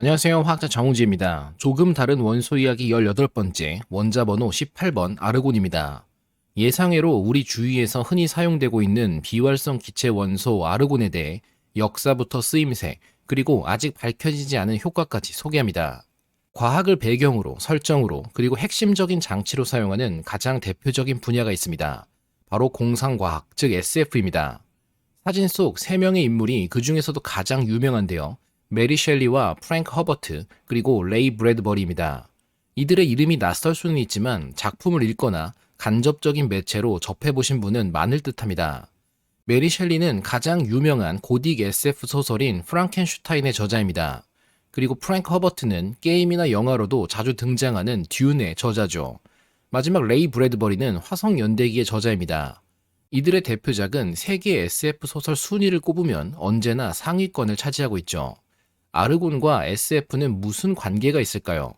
안녕하세요. 화학자 정우지입니다. 조금 다른 원소 이야기 18번째, 원자 번호 18번 아르곤입니다. 예상외로 우리 주위에서 흔히 사용되고 있는 비활성 기체 원소 아르곤에 대해 역사부터 쓰임새, 그리고 아직 밝혀지지 않은 효과까지 소개합니다. 과학을 배경으로, 설정으로, 그리고 핵심적인 장치로 사용하는 가장 대표적인 분야가 있습니다. 바로 공상과학, 즉 SF입니다. 사진 속 3명의 인물이 그 중에서도 가장 유명한데요. 메리 셸리와 프랭크 허버트, 그리고 레이 브래드버리입니다. 이들의 이름이 낯설 수는 있지만 작품을 읽거나 간접적인 매체로 접해보신 분은 많을 듯합니다. 메리 셸리는 가장 유명한 고딕 SF 소설인 프랑켄슈타인의 저자입니다. 그리고 프랭크 허버트는 게임이나 영화로도 자주 등장하는 듄의 저자죠. 마지막 레이 브래드버리는 화성연대기의 저자입니다. 이들의 대표작은 세계 SF 소설 순위를 꼽으면 언제나 상위권을 차지하고 있죠. 아르곤과 SF는 무슨 관계가 있을까요?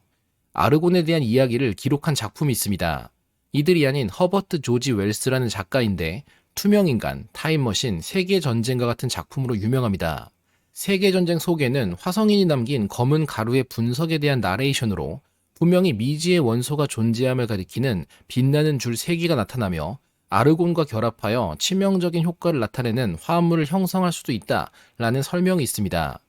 아르곤에 대한 이야기를 기록한 작품이 있습니다. 이들이 아닌 허버트 조지 웰스라는 작가인데 투명인간, 타임머신, 세계전쟁과 같은 작품으로 유명합니다. 세계전쟁 속에는 화성인이 남긴 검은 가루의 분석에 대한 나레이션으로 분명히 미지의 원소가 존재함을 가리키는 빛나는 줄 3개가 나타나며 아르곤과 결합하여 치명적인 효과를 나타내는 화합물을 형성할 수도 있다라는 설명이 있습니다.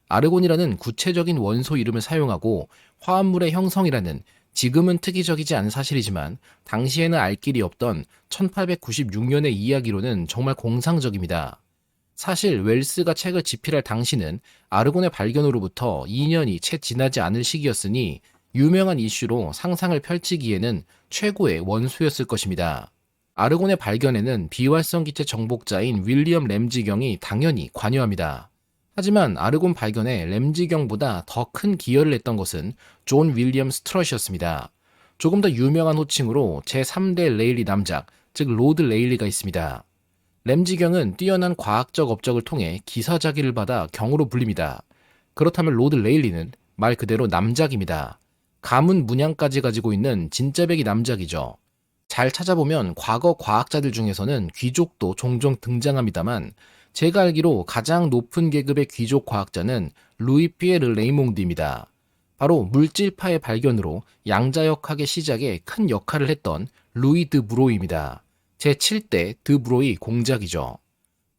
아르곤이라는 구체적인 원소 이름을 사용하고 화합물의 형성이라는 지금은 특이적이지 않은 사실이지만 당시에는 알 길이 없던 1896년의 이야기로는 정말 공상적입니다. 사실 웰스가 책을 집필할 당시는 아르곤의 발견으로부터 2년이 채 지나지 않을 시기였으니 유명한 이슈로 상상을 펼치기에는 최고의 원소였을 것입니다. 아르곤의 발견에는 비활성 기체 정복자인 윌리엄 램지경이 당연히 관여합니다. 하지만 아르곤 발견에 램지경보다 더 큰 기여를 했던 것은 존 윌리엄 스트럿이었습니다. 조금 더 유명한 호칭으로 제3대 레일리 남작, 즉 로드 레일리가 있습니다. 램지경은 뛰어난 과학적 업적을 통해 기사자기를 받아 경으로 불립니다. 그렇다면 로드 레일리는 말 그대로 남작입니다. 가문 문양까지 가지고 있는 진짜배기 남작이죠. 잘 찾아보면 과거 과학자들 중에서는 귀족도 종종 등장합니다만 제가 알기로 가장 높은 계급의 귀족 과학자는 루이 피에르 레이몽드입니다. 바로 물질파의 발견으로 양자역학의 시작에 큰 역할을 했던 루이 드 브로이입니다. 제7대 드 브로이 공작이죠.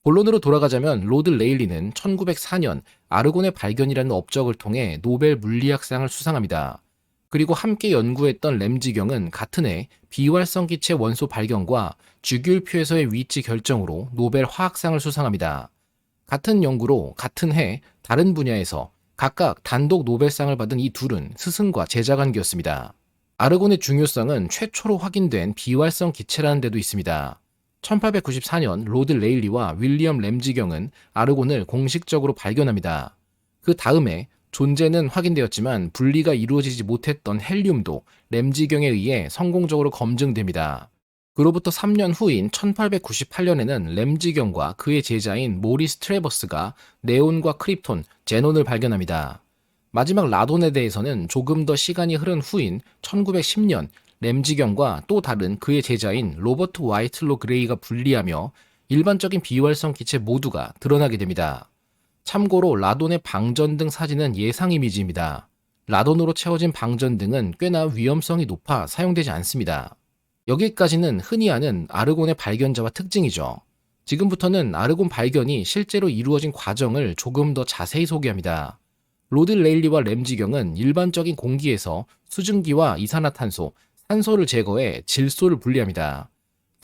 본론으로 돌아가자면 로드 레일리는 1904년 아르곤의 발견이라는 업적을 통해 노벨 물리학상을 수상합니다. 그리고 함께 연구했던 램지경은 같은 해 비활성 기체 원소 발견과 주기율표에서의 위치 결정으로 노벨 화학상을 수상합니다. 같은 연구로 같은 해 다른 분야에서 각각 단독 노벨상을 받은 이 둘은 스승과 제자 관계였습니다. 아르곤의 중요성은 최초로 확인된 비활성 기체라는 데도 있습니다. 1894년 로드 레일리와 윌리엄 램지경은 아르곤을 공식적으로 발견합니다. 그 다음에 존재는 확인되었지만 분리가 이루어지지 못했던 헬륨도 램지경에 의해 성공적으로 검증됩니다. 그로부터 3년 후인 1898년에는 램지경과 그의 제자인 모리스 트레버스가 네온과 크립톤, 제논을 발견합니다. 마지막 라돈에 대해서는 조금 더 시간이 흐른 후인 1910년 램지경과 또 다른 그의 제자인 로버트 와이틀로 그레이가 분리하며 일반적인 비활성 기체 모두가 드러나게 됩니다. 참고로 라돈의 방전등 사진은 예상 이미지입니다. 라돈으로 채워진 방전등은 꽤나 위험성이 높아 사용되지 않습니다. 여기까지는 흔히 아는 아르곤의 발견자와 특징이죠. 지금부터는 아르곤 발견이 실제로 이루어진 과정을 조금 더 자세히 소개합니다. 로드 레일리와 램지경은 일반적인 공기에서 수증기와 이산화탄소, 산소를 제거해 질소를 분리합니다.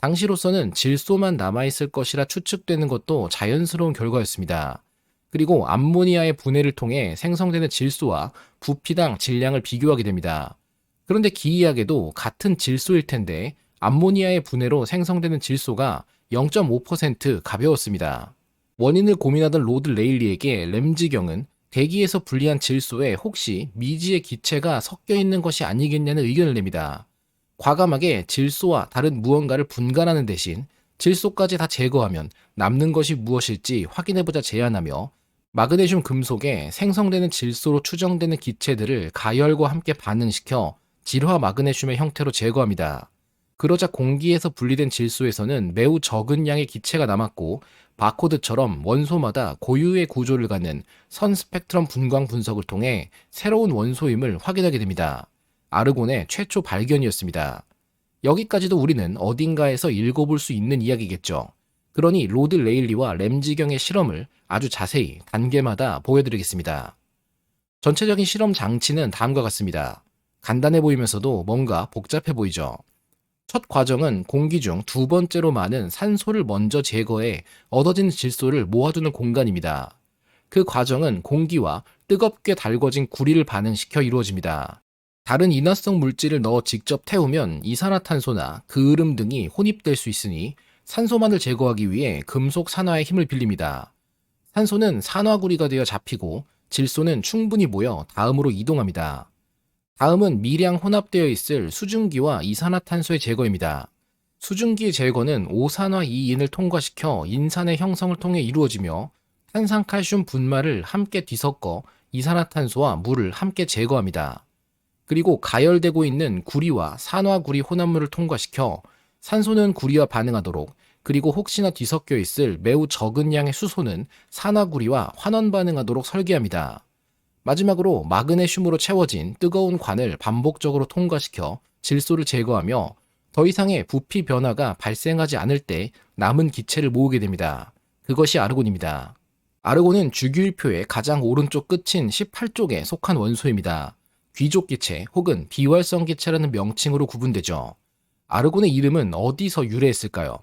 당시로서는 질소만 남아있을 것이라 추측되는 것도 자연스러운 결과였습니다. 그리고 암모니아의 분해를 통해 생성되는 질소와 부피당 질량을 비교하게 됩니다. 그런데 기이하게도 같은 질소일 텐데 암모니아의 분해로 생성되는 질소가 0.5% 가벼웠습니다. 원인을 고민하던 로드 레일리에게 램지경은 대기에서 분리한 질소에 혹시 미지의 기체가 섞여 있는 것이 아니겠냐는 의견을 냅니다. 과감하게 질소와 다른 무언가를 분간하는 대신 질소까지 다 제거하면 남는 것이 무엇일지 확인해보자 제안하며 마그네슘 금속에 생성되는 질소로 추정되는 기체들을 가열과 함께 반응시켜 질화 마그네슘의 형태로 제거합니다. 그러자 공기에서 분리된 질소에서는 매우 적은 양의 기체가 남았고 바코드처럼 원소마다 고유의 구조를 갖는 선 스펙트럼 분광 분석을 통해 새로운 원소임을 확인하게 됩니다. 아르곤의 최초 발견이었습니다. 여기까지도 우리는 어딘가에서 읽어볼 수 있는 이야기겠죠. 그러니 로드 레일리와 램지경의 실험을 아주 자세히 단계마다 보여드리겠습니다. 전체적인 실험 장치는 다음과 같습니다. 간단해 보이면서도 뭔가 복잡해 보이죠. 첫 과정은 공기 중 두 번째로 많은 산소를 먼저 제거해 얻어진 질소를 모아두는 공간입니다. 그 과정은 공기와 뜨겁게 달궈진 구리를 반응시켜 이루어집니다. 다른 인화성 물질을 넣어 직접 태우면 이산화탄소나 그을음 등이 혼입될 수 있으니 산소만을 제거하기 위해 금속 산화의 힘을 빌립니다. 산소는 산화구리가 되어 잡히고 질소는 충분히 모여 다음으로 이동합니다. 다음은 미량 혼합되어 있을 수증기와 이산화탄소의 제거입니다. 수증기의 제거는 5산화2인을 통과시켜 인산의 형성을 통해 이루어지며 탄산칼슘 분말을 함께 뒤섞어 이산화탄소와 물을 함께 제거합니다. 그리고 가열되고 있는 구리와 산화구리 혼합물을 통과시켜 산소는 구리와 반응하도록, 그리고 혹시나 뒤섞여 있을 매우 적은 양의 수소는 산화구리와 환원 반응하도록 설계합니다. 마지막으로 마그네슘으로 채워진 뜨거운 관을 반복적으로 통과시켜 질소를 제거하며 더 이상의 부피 변화가 발생하지 않을 때 남은 기체를 모으게 됩니다. 그것이 아르곤입니다. 아르곤은 주기율표의 가장 오른쪽 끝인 18쪽에 속한 원소입니다. 귀족 기체 혹은 비활성 기체라는 명칭으로 구분되죠. 아르곤의 이름은 어디서 유래했을까요?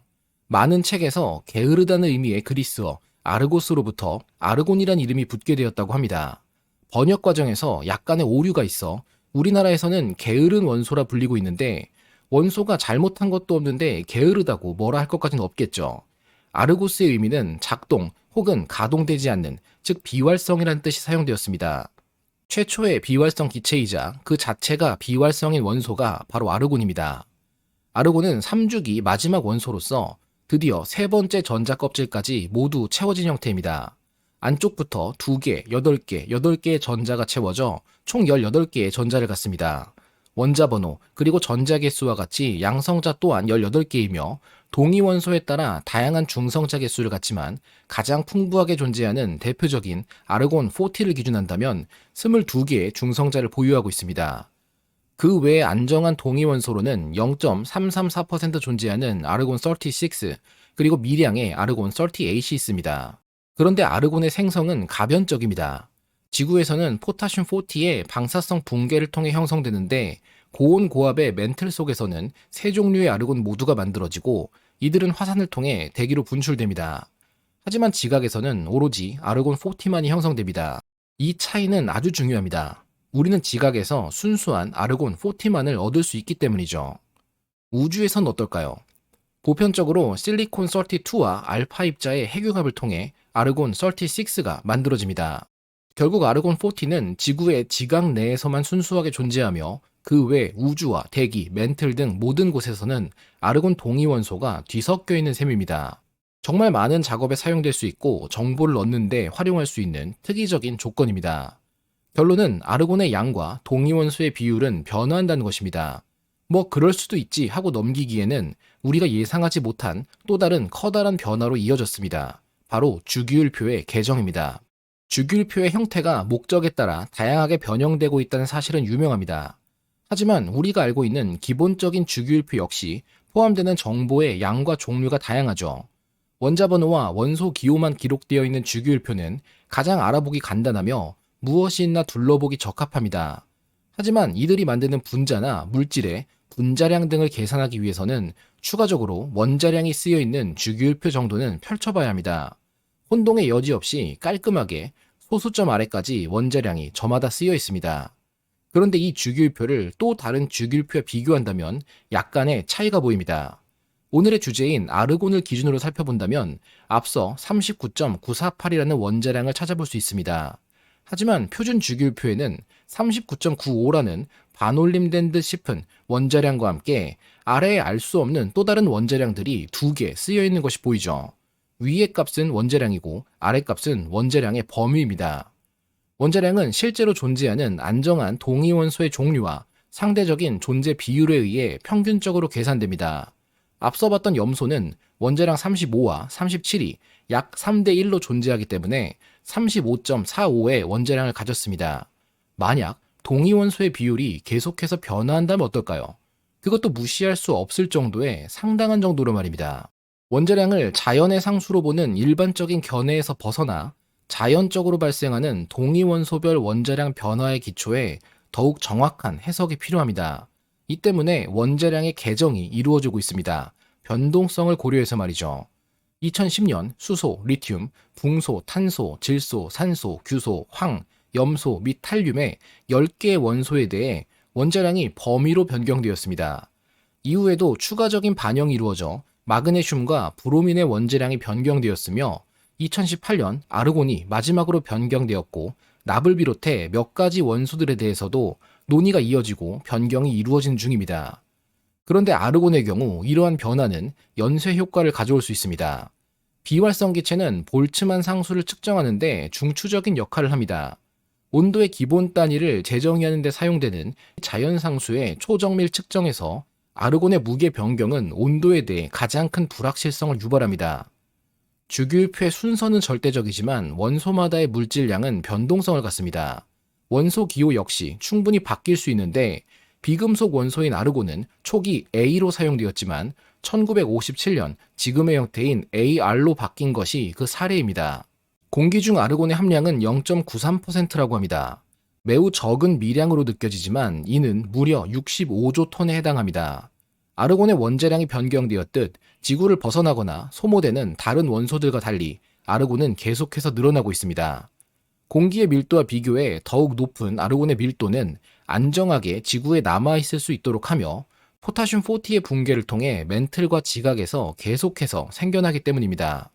많은 책에서 게으르다는 의미의 그리스어 아르고스로부터 아르곤이란 이름이 붙게 되었다고 합니다. 번역 과정에서 약간의 오류가 있어 우리나라에서는 게으른 원소라 불리고 있는데 원소가 잘못한 것도 없는데 게으르다고 뭐라 할 것까지는 없겠죠. 아르고스의 의미는 작동 혹은 가동되지 않는, 즉 비활성이라는 뜻이 사용되었습니다. 최초의 비활성 기체이자 그 자체가 비활성인 원소가 바로 아르곤입니다. 아르곤은 3주기 마지막 원소로서 드디어 세 번째 전자 껍질까지 모두 채워진 형태입니다. 안쪽부터 2개, 8개, 8개의 전자가 채워져 총 18개의 전자를 갖습니다. 원자 번호, 그리고 전자 개수와 같이 양성자 또한 18개이며 동위 원소에 따라 다양한 중성자 개수를 갖지만 가장 풍부하게 존재하는 대표적인 아르곤 40를 기준한다면 22개의 중성자를 보유하고 있습니다. 그 외에 안정한 동위 원소로는 0.334% 존재하는 아르곤 36, 그리고 미량의 아르곤 38이 있습니다. 그런데 아르곤의 생성은 가변적입니다. 지구에서는 포타슘 40의 방사성 붕괴를 통해 형성되는데 고온 고압의 멘틀 속에서는 세 종류의 아르곤 모두가 만들어지고 이들은 화산을 통해 대기로 분출됩니다. 하지만 지각에서는 오로지 아르곤 40만이 형성됩니다. 이 차이는 아주 중요합니다. 우리는 지각에서 순수한 아르곤 40만을 얻을 수 있기 때문이죠. 우주에선 어떨까요? 보편적으로 실리콘 32와 알파 입자의 핵융합을 통해 아르곤 36가 만들어집니다. 결국 아르곤 40는 지구의 지각 내에서만 순수하게 존재하며 그 외 우주와 대기, 멘틀 등 모든 곳에서는 아르곤 동위 원소가 뒤섞여 있는 셈입니다. 정말 많은 작업에 사용될 수 있고 정보를 얻는 데 활용할 수 있는 특이적인 조건입니다. 결론은 아르곤의 양과 동위 원소의 비율은 변화한다는 것입니다. 뭐 그럴 수도 있지 하고 넘기기에는 우리가 예상하지 못한 또 다른 커다란 변화로 이어졌습니다. 바로 주기율표의 개정입니다. 주기율표의 형태가 목적에 따라 다양하게 변형되고 있다는 사실은 유명합니다. 하지만 우리가 알고 있는 기본적인 주기율표 역시 포함되는 정보의 양과 종류가 다양하죠. 원자 번호와 원소 기호만 기록되어 있는 주기율표는 가장 알아보기 간단하며 무엇이 있나 둘러보기 적합합니다. 하지만 이들이 만드는 분자나 물질의 분자량 등을 계산하기 위해서는 추가적으로 원자량이 쓰여 있는 주기율표 정도는 펼쳐봐야 합니다. 혼동의 여지 없이 깔끔하게 소수점 아래까지 원자량이 저마다 쓰여 있습니다. 그런데 이 주기율표를 또 다른 주기율표와 비교한다면 약간의 차이가 보입니다. 오늘의 주제인 아르곤을 기준으로 살펴본다면 앞서 39.948이라는 원자량을 찾아볼 수 있습니다. 하지만 표준 주기율표에는 39.95라는 반올림된 듯 싶은 원자량과 함께 아래에 알 수 없는 또 다른 원자량들이 2개 쓰여 있는 것이 보이죠. 위의 값은 원자량이고 아래 값은 원자량의 범위입니다. 원자량은 실제로 존재하는 안정한 동위 원소의 종류와 상대적인 존재 비율에 의해 평균적으로 계산됩니다. 앞서 봤던 염소는 원자량 35와 37이 약 3대 1로 존재하기 때문에 35.45의 원자량을 가졌습니다. 만약 동위원소의 비율이 계속해서 변화한다면 어떨까요? 그것도 무시할 수 없을 정도의 상당한 정도로 말입니다. 원자량을 자연의 상수로 보는 일반적인 견해에서 벗어나 자연적으로 발생하는 동위원소별 원자량 변화의 기초에 더욱 정확한 해석이 필요합니다. 이 때문에 원자량의 계정이 이루어지고 있습니다. 변동성을 고려해서 말이죠. 2010년 수소, 리튬, 붕소, 탄소, 질소, 산소, 규소, 황, 염소 및 탈륨의 10개의 원소에 대해 원자량이 범위로 변경되었습니다. 이후에도 추가적인 반영이 이루어져 마그네슘과 브로민의 원자량이 변경되었으며 2018년 아르곤이 마지막으로 변경되었고 납을 비롯해 몇 가지 원소들에 대해서도 논의가 이어지고 변경이 이루어진 중입니다. 그런데 아르곤의 경우 이러한 변화는 연쇄 효과를 가져올 수 있습니다. 비활성 기체는 볼츠만 상수를 측정하는 데 중추적인 역할을 합니다. 온도의 기본 단위를 재정의하는 데 사용되는 자연상수의 초정밀 측정에서 아르곤의 무게 변경은 온도에 대해 가장 큰 불확실성을 유발합니다. 주기율표의 순서는 절대적이지만 원소마다의 물질량은 변동성을 갖습니다. 원소 기호 역시 충분히 바뀔 수 있는데 비금속 원소인 아르곤은 초기 A로 사용되었지만 1957년 지금의 형태인 AR로 바뀐 것이 그 사례입니다. 공기 중 아르곤의 함량은 0.93%라고 합니다. 매우 적은 미량으로 느껴지지만 이는 무려 65조 톤에 해당합니다. 아르곤의 원자량이 변경되었듯 지구를 벗어나거나 소모되는 다른 원소들과 달리 아르곤은 계속해서 늘어나고 있습니다. 공기의 밀도와 비교해 더욱 높은 아르곤의 밀도는 안정하게 지구에 남아있을 수 있도록 하며 포타슘 40의 붕괴를 통해 멘틀과 지각에서 계속해서 생겨나기 때문입니다.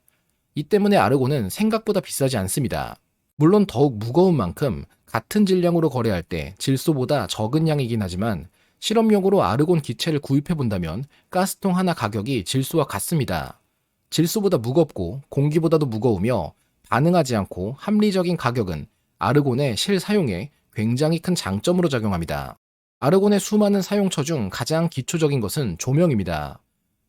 이 때문에 아르곤은 생각보다 비싸지 않습니다. 물론 더욱 무거운 만큼 같은 질량으로 거래할 때 질소보다 적은 양이긴 하지만 실험용으로 아르곤 기체를 구입해본다면 가스통 하나 가격이 질소와 같습니다. 질소보다 무겁고 공기보다도 무거우며 반응하지 않고 합리적인 가격은 아르곤의 실사용에 굉장히 큰 장점으로 작용합니다. 아르곤의 수많은 사용처 중 가장 기초적인 것은 조명입니다.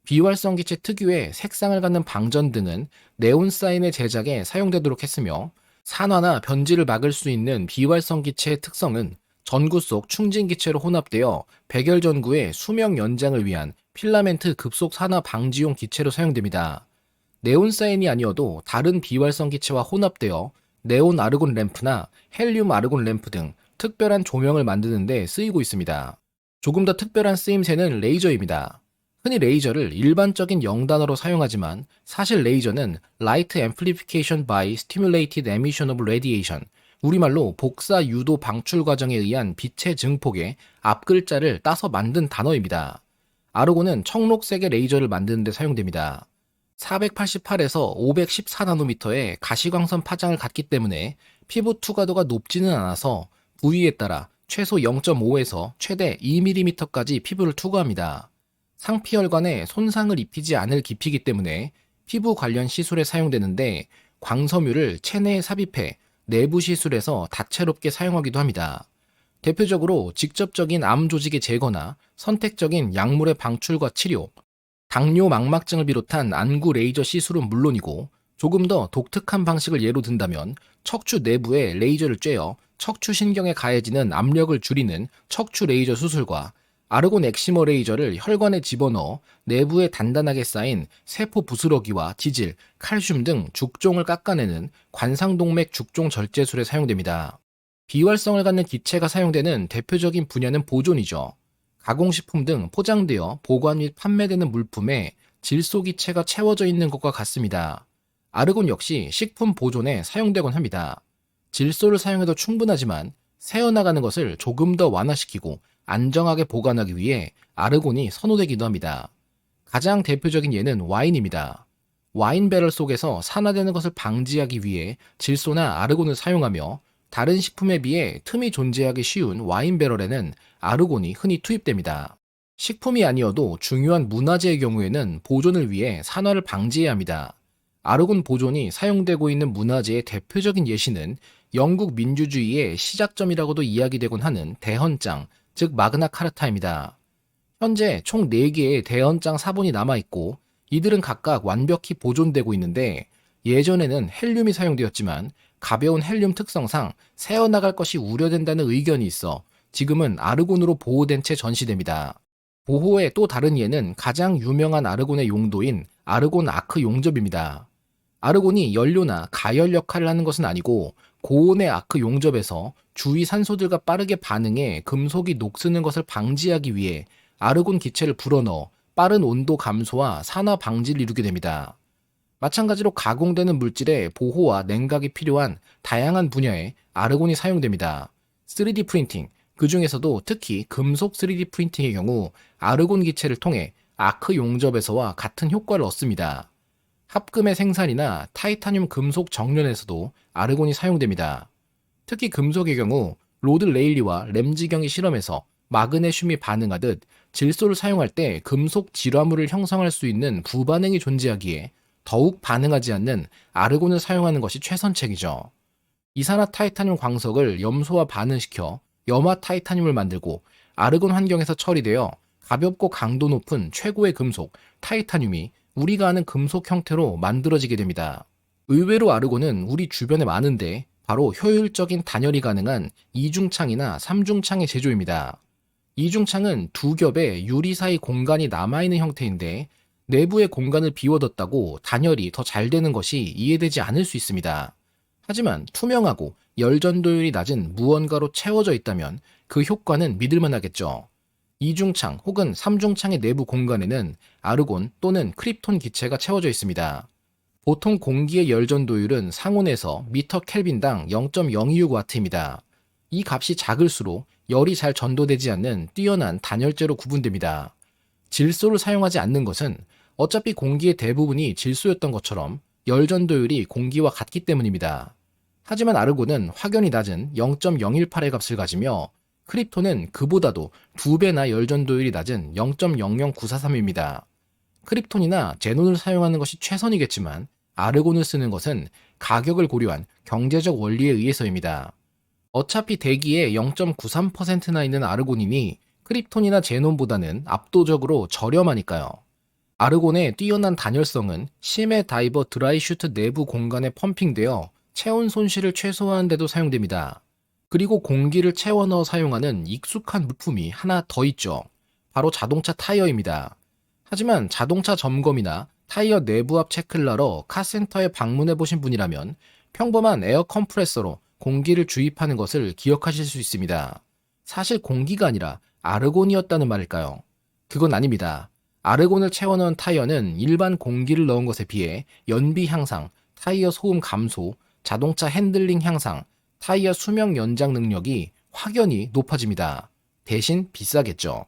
비활성 기체 특유의 색상을 갖는 방전 등은 네온사인의 제작에 사용되도록 했으며 산화나 변질을 막을 수 있는 비활성 기체의 특성은 전구 속 충진 기체로 혼합되어 백열 전구의 수명 연장을 위한 필라멘트 급속 산화 방지용 기체로 사용됩니다. 네온사인이 아니어도 다른 비활성 기체와 혼합되어 네온 아르곤 램프나 헬륨 아르곤 램프 등 특별한 조명을 만드는 데 쓰이고 있습니다. 조금 더 특별한 쓰임새는 레이저입니다. 흔히 레이저를 일반적인 영단어로 사용하지만 사실 레이저는 Light Amplification by Stimulated Emission of Radiation, 우리말로 복사 유도 방출 과정에 의한 빛의 증폭의 앞글자를 따서 만든 단어입니다. 아르곤은 청록색의 레이저를 만드는 데 사용됩니다. 488에서 514나노미터의 가시광선 파장을 갖기 때문에 피부 투과도가 높지는 않아서 부위에 따라 최소 0.5에서 최대 2mm까지 피부를 투과합니다. 상피혈관에 손상을 입히지 않을 깊이이기 때문에 피부 관련 시술에 사용되는데 광섬유를 체내에 삽입해 내부 시술에서 다채롭게 사용하기도 합니다. 대표적으로 직접적인 암 조직의 제거나 선택적인 약물의 방출과 치료, 당뇨 망막증을 비롯한 안구 레이저 시술은 물론이고 조금 더 독특한 방식을 예로 든다면 척추 내부에 레이저를 쬐어 척추신경에 가해지는 압력을 줄이는 척추 레이저 수술과 아르곤 엑시머 레이저를 혈관에 집어넣어 내부에 단단하게 쌓인 세포 부스러기와 지질, 칼슘 등 죽종을 깎아내는 관상동맥 죽종 절제술에 사용됩니다. 비활성을 갖는 기체가 사용되는 대표적인 분야는 보존이죠. 가공식품 등 포장되어 보관 및 판매되는 물품에 질소 기체가 채워져 있는 것과 같습니다. 아르곤 역시 식품 보존에 사용되곤 합니다. 질소를 사용해도 충분하지만 새어나가는 것을 조금 더 완화시키고 안정하게 보관하기 위해 아르곤이 선호되기도 합니다. 가장 대표적인 예는 와인입니다. 와인 배럴 속에서 산화되는 것을 방지하기 위해 질소나 아르곤을 사용하며 다른 식품에 비해 틈이 존재하기 쉬운 와인 배럴에는 아르곤이 흔히 투입됩니다. 식품이 아니어도 중요한 문화재의 경우에는 보존을 위해 산화를 방지해야 합니다. 아르곤 보존이 사용되고 있는 문화재의 대표적인 예시는 영국 민주주의의 시작점이라고도 이야기되곤 하는 대헌장, 즉 마그나카르타입니다. 현재 총 4개의 대언장 사본이 남아있고 이들은 각각 완벽히 보존되고 있는데 예전에는 헬륨이 사용되었지만 가벼운 헬륨 특성상 새어나갈 것이 우려된다는 의견이 있어 지금은 아르곤으로 보호된 채 전시됩니다. 보호의 또 다른 예는 가장 유명한 아르곤의 용도인 아르곤 아크 용접입니다. 아르곤이 연료나 가열 역할을 하는 것은 아니고 고온의 아크 용접에서 주위 산소들과 빠르게 반응해 금속이 녹쓰는 것을 방지하기 위해 아르곤 기체를 불어넣어 빠른 온도 감소와 산화 방지를 이루게 됩니다. 마찬가지로 가공되는 물질의 보호와 냉각이 필요한 다양한 분야에 아르곤이 사용됩니다. 3D 프린팅, 그 중에서도 특히 금속 3D 프린팅의 경우 아르곤 기체를 통해 아크 용접에서와 같은 효과를 얻습니다. 합금의 생산이나 타이타늄 금속 정련에서도 아르곤이 사용됩니다. 특히 금속의 경우 로드 레일리와 램지경의 실험에서 마그네슘이 반응하듯 질소를 사용할 때 금속 질화물을 형성할 수 있는 부반응이 존재하기에 더욱 반응하지 않는 아르곤을 사용하는 것이 최선책이죠. 이산화타이타늄 광석을 염소와 반응시켜 염화타이타늄을 만들고 아르곤 환경에서 처리되어 가볍고 강도 높은 최고의 금속 타이타늄이 우리가 아는 금속 형태로 만들어지게 됩니다. 의외로 아르곤은 우리 주변에 많은데 바로 효율적인 단열이 가능한 이중창이나 삼중창의 제조입니다. 이중창은 두 겹의 유리 사이 공간이 남아있는 형태인데 내부의 공간을 비워뒀다고 단열이 더 잘 되는 것이 이해되지 않을 수 있습니다. 하지만 투명하고 열전도율이 낮은 무언가로 채워져 있다면 그 효과는 믿을만하겠죠. 이중창 혹은 삼중창의 내부 공간에는 아르곤 또는 크립톤 기체가 채워져 있습니다. 보통 공기의 열전도율은 상온에서 미터 켈빈당 0.026W입니다. 이 값이 작을수록 열이 잘 전도되지 않는 뛰어난 단열재로 구분됩니다. 질소를 사용하지 않는 것은 어차피 공기의 대부분이 질소였던 것처럼 열전도율이 공기와 같기 때문입니다. 하지만 아르곤은 확연히 낮은 0.018의 값을 가지며 크립톤은 그보다도 2배나 열전도율이 낮은 0.00943입니다. 크립톤이나 제논을 사용하는 것이 최선이겠지만 아르곤을 쓰는 것은 가격을 고려한 경제적 원리에 의해서입니다. 어차피 대기에 0.93%나 있는 아르곤이니 크립톤이나 제논보다는 압도적으로 저렴하니까요. 아르곤의 뛰어난 단열성은 심해 다이버 드라이슈트 내부 공간에 펌핑되어 체온 손실을 최소화하는 데도 사용됩니다. 그리고 공기를 채워 넣어 사용하는 익숙한 물품이 하나 더 있죠. 바로 자동차 타이어입니다. 하지만 자동차 점검이나 타이어 내부압 체크를 하러 카센터에 방문해 보신 분이라면 평범한 에어 컴프레서로 공기를 주입하는 것을 기억하실 수 있습니다. 사실 공기가 아니라 아르곤이었다는 말일까요? 그건 아닙니다. 아르곤을 채워 넣은 타이어는 일반 공기를 넣은 것에 비해 연비 향상, 타이어 소음 감소, 자동차 핸들링 향상, 타이어 수명 연장 능력이 확연히 높아집니다. 대신 비싸겠죠.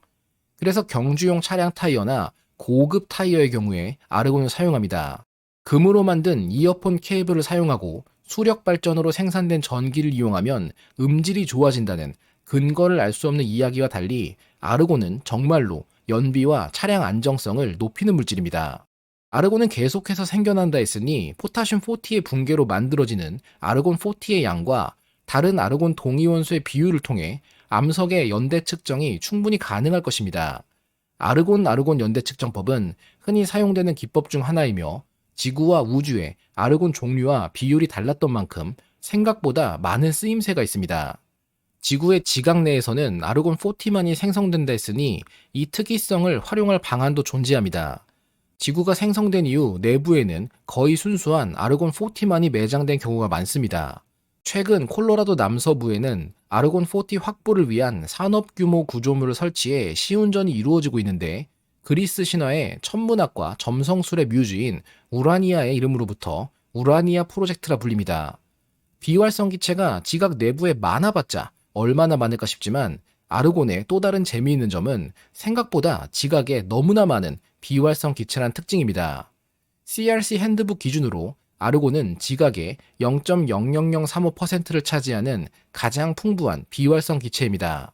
그래서 경주용 차량 타이어나 고급 타이어의 경우에 아르곤을 사용합니다. 금으로 만든 이어폰 케이블을 사용하고 수력 발전으로 생산된 전기를 이용하면 음질이 좋아진다는 근거를 알 수 없는 이야기와 달리 아르곤은 정말로 연비와 차량 안정성을 높이는 물질입니다. 아르곤은 계속해서 생겨난다 했으니 포타슘 40의 붕괴로 만들어지는 아르곤 40의 양과 다른 아르곤 동위원소의 비율을 통해 암석의 연대 측정이 충분히 가능할 것입니다. 아르곤 연대 측정법은 흔히 사용되는 기법 중 하나이며 지구와 우주의 아르곤 종류와 비율이 달랐던 만큼 생각보다 많은 쓰임새가 있습니다. 지구의 지각 내에서는 아르곤 40만이 생성된다 했으니 이 특이성을 활용할 방안도 존재합니다. 지구가 생성된 이후 내부에는 거의 순수한 아르곤 40만이 매장된 경우가 많습니다. 최근 콜로라도 남서부에는 아르곤 40 확보를 위한 산업규모 구조물을 설치해 시운전이 이루어지고 있는데 그리스 신화의 천문학과 점성술의 뮤즈인 우라니아의 이름으로부터 우라니아 프로젝트라 불립니다. 비활성 기체가 지각 내부에 많아봤자 얼마나 많을까 싶지만 아르곤의 또 다른 재미있는 점은 생각보다 지각에 너무나 많은 비활성 기체란 특징입니다. CRC 핸드북 기준으로 아르곤은 지각의 0.00035%를 차지하는 가장 풍부한 비활성 기체입니다.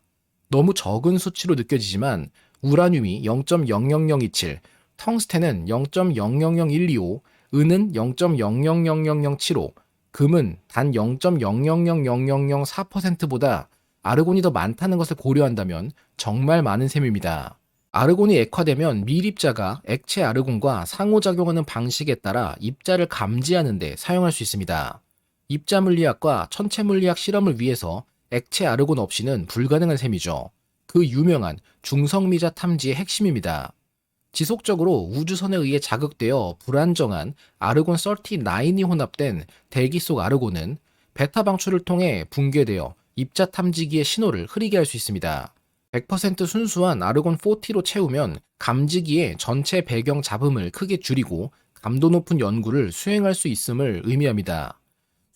너무 적은 수치로 느껴지지만 우라늄이 0.00027, 텅스텐은 0.000125, 은은 0.0000075, 금은 단 0.0000004%보다 아르곤이 더 많다는 것을 고려한다면 정말 많은 셈입니다. 아르곤이 액화되면 밀입자가 액체 아르곤과 상호작용하는 방식에 따라 입자를 감지하는 데 사용할 수 있습니다. 입자 물리학과 천체 물리학 실험을 위해서 액체 아르곤 없이는 불가능한 셈이죠. 그 유명한 중성미자 탐지의 핵심입니다. 지속적으로 우주선에 의해 자극되어 불안정한 아르곤 39이 혼합된 대기 속 아르곤은 베타 방출을 통해 붕괴되어 입자 탐지기의 신호를 흐리게 할 수 있습니다. 100% 순수한 아르곤 40로 채우면 감지기의 전체 배경 잡음을 크게 줄이고 감도 높은 연구를 수행할 수 있음을 의미합니다.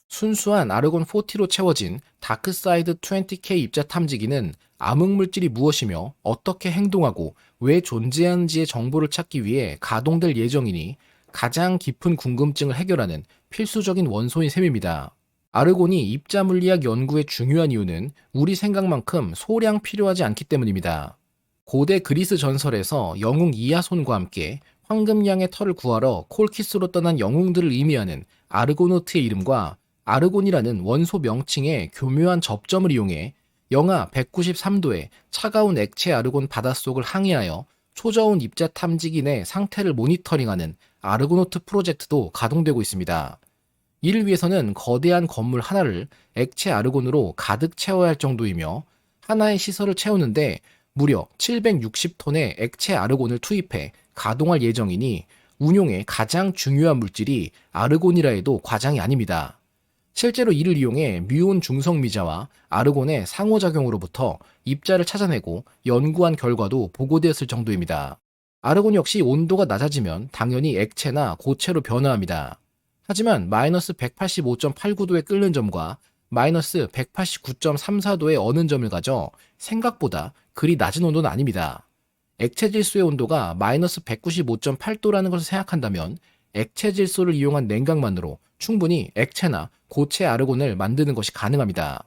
순수한 아르곤 40로 채워진 다크사이드 20K 입자 탐지기는 암흑물질이 무엇이며 어떻게 행동하고 왜 존재하는지의 정보를 찾기 위해 가동될 예정이니 가장 깊은 궁금증을 해결하는 필수적인 원소인 셈입니다. 아르곤이 입자 물리학 연구에 중요한 이유는 우리 생각만큼 소량 필요하지 않기 때문입니다. 고대 그리스 전설에서 영웅 이아손과 함께 황금양의 털을 구하러 콜키스로 떠난 영웅들을 의미하는 아르고노트의 이름과 아르곤이라는 원소 명칭의 교묘한 접점을 이용해 영하 193도의 차가운 액체 아르곤 바닷속을 항해하여 초저온 입자 탐지기 내 상태를 모니터링하는 아르고노트 프로젝트도 가동되고 있습니다. 이를 위해서는 거대한 건물 하나를 액체 아르곤으로 가득 채워야 할 정도이며 하나의 시설을 채우는데 무려 760톤의 액체 아르곤을 투입해 가동할 예정이니 운용에 가장 중요한 물질이 아르곤이라 해도 과장이 아닙니다. 실제로 이를 이용해 뮤온 중성미자와 아르곤의 상호작용으로부터 입자를 찾아내고 연구한 결과도 보고되었을 정도입니다. 아르곤 역시 온도가 낮아지면 당연히 액체나 고체로 변화합니다. 하지만 마이너스 185.89도에 끓는 점과 마이너스 189.34도에 어는 점을 가져 생각보다 그리 낮은 온도는 아닙니다. 액체 질소의 온도가 마이너스 195.8도라는 것을 생각한다면 액체 질소를 이용한 냉각만으로 충분히 액체나 고체 아르곤을 만드는 것이 가능합니다.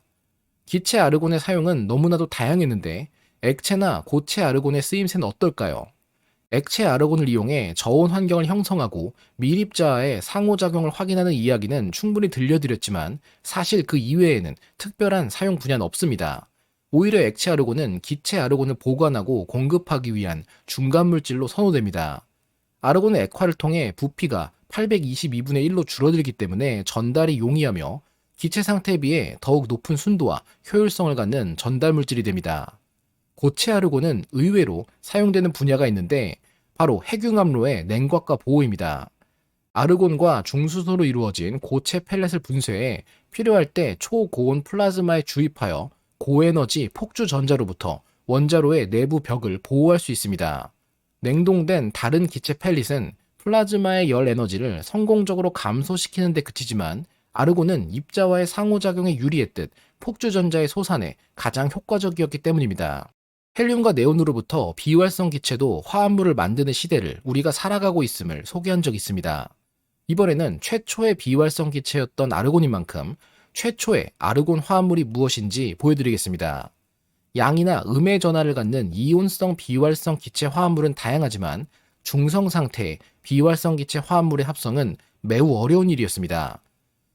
기체 아르곤의 사용은 너무나도 다양했는데 액체나 고체 아르곤의 쓰임새는 어떨까요? 액체 아르곤을 이용해 저온 환경을 형성하고 밀입자와의 상호작용을 확인하는 이야기는 충분히 들려드렸지만 사실 그 이외에는 특별한 사용 분야는 없습니다. 오히려 액체 아르곤은 기체 아르곤을 보관하고 공급하기 위한 중간 물질로 선호됩니다. 아르곤의 액화를 통해 부피가 822분의 1로 줄어들기 때문에 전달이 용이하며 기체 상태에 비해 더욱 높은 순도와 효율성을 갖는 전달 물질이 됩니다. 고체 아르곤은 의외로 사용되는 분야가 있는데 바로 핵융합로의 냉각과 보호입니다. 아르곤과 중수소로 이루어진 고체 펠렛을 분쇄해 필요할 때 초고온 플라즈마에 주입하여 고에너지 폭주 전자로부터 원자로의 내부 벽을 보호할 수 있습니다. 냉동된 다른 기체 펠릿은 플라즈마의 열 에너지를 성공적으로 감소시키는 데 그치지만 아르곤은 입자와의 상호작용에 유리했듯 폭주 전자의 소산에 가장 효과적이었기 때문입니다. 헬륨과 네온으로부터 비활성 기체도 화합물을 만드는 시대를 우리가 살아가고 있음을 소개한 적이 있습니다. 이번에는 최초의 비활성 기체였던 아르곤인 만큼 최초의 아르곤 화합물이 무엇인지 보여드리겠습니다. 양이나 음의 전하를 갖는 이온성 비활성 기체 화합물은 다양하지만 중성 상태의 비활성 기체 화합물의 합성은 매우 어려운 일이었습니다.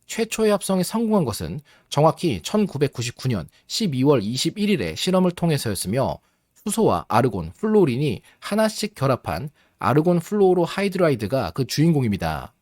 최초의 합성에 성공한 것은 정확히 1999년 12월 21일에 실험을 통해서였으며 수소와 아르곤, 플로린이 하나씩 결합한 아르곤 플로로 하이드라이드가 그 주인공입니다.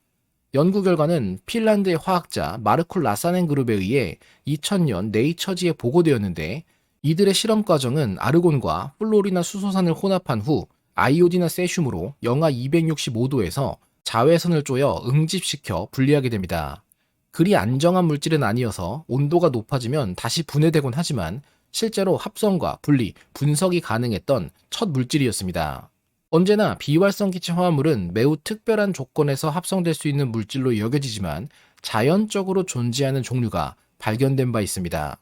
연구 결과는 핀란드의 화학자 마르쿨 라사넨 그룹에 의해 2000년 네이처지에 보고되었는데 이들의 실험 과정은 아르곤과 플로리나 수소산을 혼합한 후 아이오디나 세슘으로 영하 265도에서 자외선을 쪼여 응집시켜 분리하게 됩니다. 그리 안정한 물질은 아니어서 온도가 높아지면 다시 분해되곤 하지만 실제로 합성과 분리, 분석이 가능했던 첫 물질이었습니다. 언제나 비활성 기체 화합물은 매우 특별한 조건에서 합성될 수 있는 물질로 여겨지지만 자연적으로 존재하는 종류가 발견된 바 있습니다.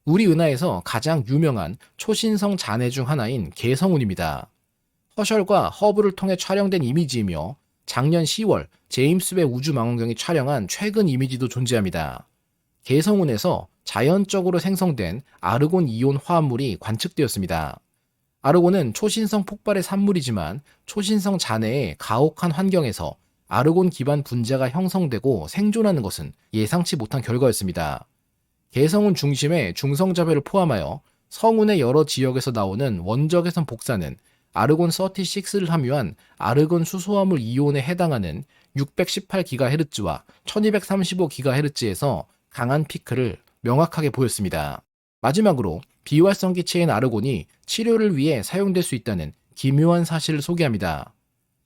우리 은하에서 가장 유명한 초신성 잔해 중 하나인 개성운입니다. 허셜과 허블을 통해 촬영된 이미지이며 작년 10월 제임스 웹 우주망원경이 촬영한 최근 이미지도 존재합니다. 개성운에서 자연적으로 생성된 아르곤 이온 화합물이 관측되었습니다. 아르곤은 초신성 폭발의 산물이지만 초신성 잔해의 가혹한 환경에서 아르곤 기반 분자가 형성되고 생존하는 것은 예상치 못한 결과였습니다. 개성운 중심의 중성자배를 포함하여 성운의 여러 지역에서 나오는 원적외선 복사는 아르곤 36를 함유한 아르곤 수소화물 이온에 해당하는 618GHz와 1235GHz에서 강한 피크를 명확하게 보였습니다. 마지막으로 비활성 기체인 아르곤이 치료를 위해 사용될 수 있다는 기묘한 사실을 소개합니다.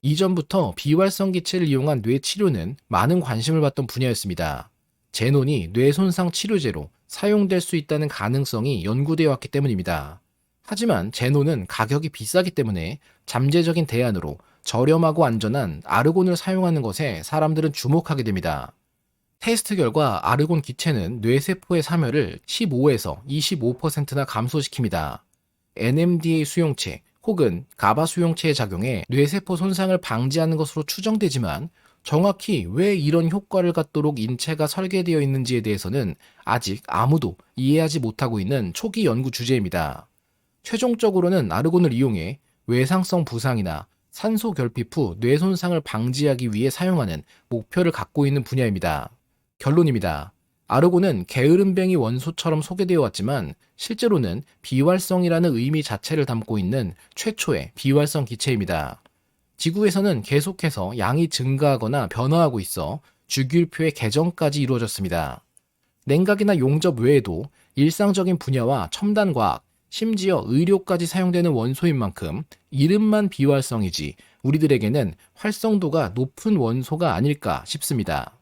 이전부터 비활성 기체를 이용한 뇌 치료는 많은 관심을 받던 분야였습니다. 제논이 뇌 손상 치료제로 사용될 수 있다는 가능성이 연구되어 왔기 때문입니다. 하지만 제논은 가격이 비싸기 때문에 잠재적인 대안으로 저렴하고 안전한 아르곤을 사용하는 것에 사람들은 주목하게 됩니다. 테스트 결과 아르곤 기체는 뇌세포의 사멸을 15에서 25%나 감소시킵니다. NMDA 수용체 혹은 가바 수용체의 작용에 뇌세포 손상을 방지하는 것으로 추정되지만 정확히 왜 이런 효과를 갖도록 인체가 설계되어 있는지에 대해서는 아직 아무도 이해하지 못하고 있는 초기 연구 주제입니다. 최종적으로는 아르곤을 이용해 외상성 부상이나 산소 결핍 후 뇌 손상을 방지하기 위해 사용하는 목표를 갖고 있는 분야입니다. 결론입니다. 아르곤은 게으름뱅이 원소처럼 소개되어 왔지만 실제로는 비활성이라는 의미 자체를 담고 있는 최초의 비활성 기체입니다. 지구에서는 계속해서 양이 증가하거나 변화하고 있어 주기율표의 개정까지 이루어졌습니다. 냉각이나 용접 외에도 일상적인 분야와 첨단 과학, 심지어 의료까지 사용되는 원소인 만큼 이름만 비활성이지 우리들에게는 활성도가 높은 원소가 아닐까 싶습니다.